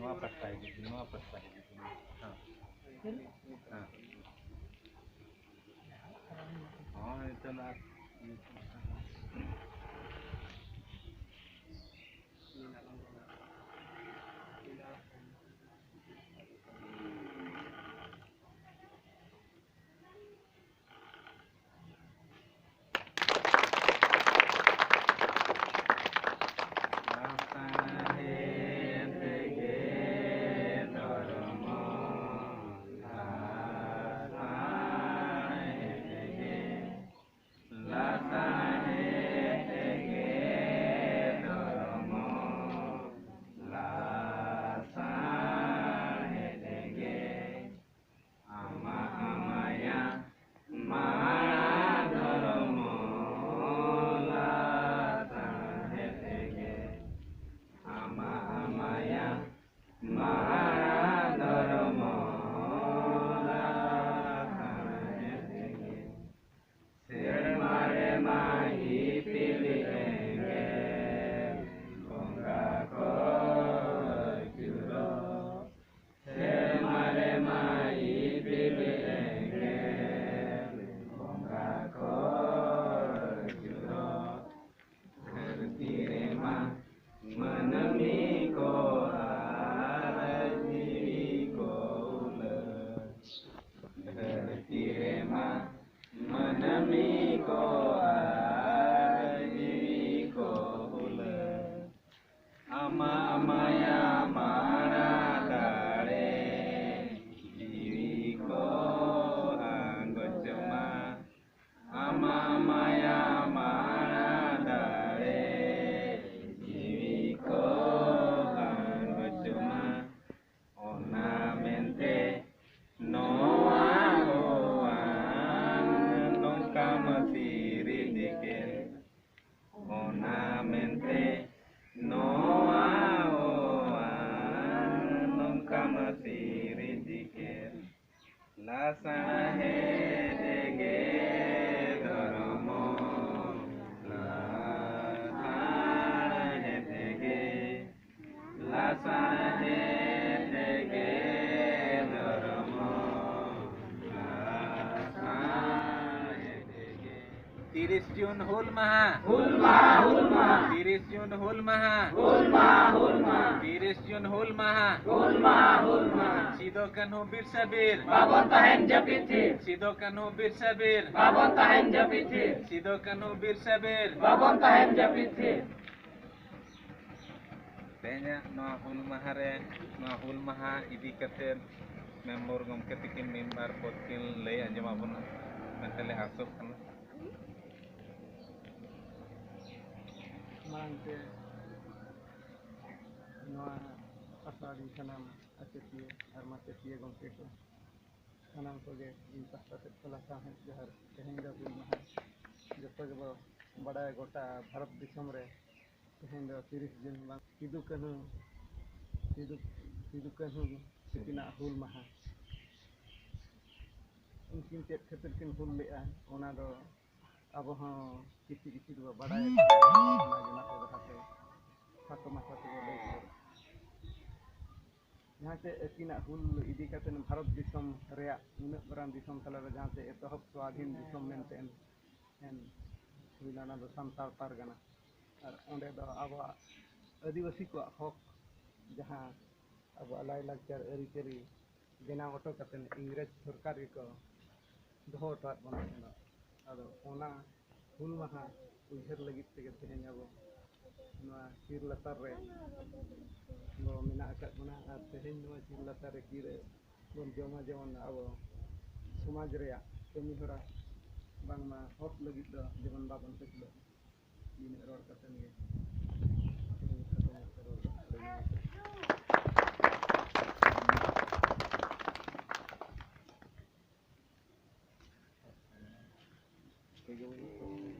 Nua pasta gitu, nua pasta gitu. Oh itu lah. Tiris Jun Hul Maha. Tiris Jun Hul Maha. Tiris Jun Hul Maha. Sidokan Hubir Sabir. Babon tahan japiti. Sidokan Hubir Sabir. Babon tahan japiti. Sidokan Hubir Sabir. Babon tahan japiti. Tehnya noa Hul Maha re, noa Hul Maha idi katen member gomke tikin member potkil lay anjam abun mentele asuk kan. Mangke noa asali sanam acetie arma acetie gomke ko sanam koge inta patet kala sahen jahar tehenga Hul Maha joto ge bada gota bharat disam re tehenga 30 दिन bang sidu kanu sikina Hul Maha उनकिन चेत खातिर किन हुल लेआ ओना दो अब हां किसी दो बड़ा है ना जना को रहते फाको माथा तो ले यहाँ से किना हुल इदी काते भारत दिसम रेया उन बरान दिसम तला जहाँ से एतहब स्वाधीन दिसम मेनते एन हुइलाना दो संताल पारगना और ओंडे दो अब आदिवासी को हक जहाँ अब अलाय लाचार अरिचरी बेना ऑटो काते इंग्रेज सरकार को दोहो टाट बना आदो ओना हुल माहा उइहर लगित तेगे तेहेन अब नोआ चिर लतार रे बो मेना अकात बना आर तेहेन नोआ चिर लतार रे किरे बन जमा जेमन अब समाज रेया कमी होरा बांगमा हक लगित दो जेमन बाबन तकलो इन रोड कातेन गे Thank you.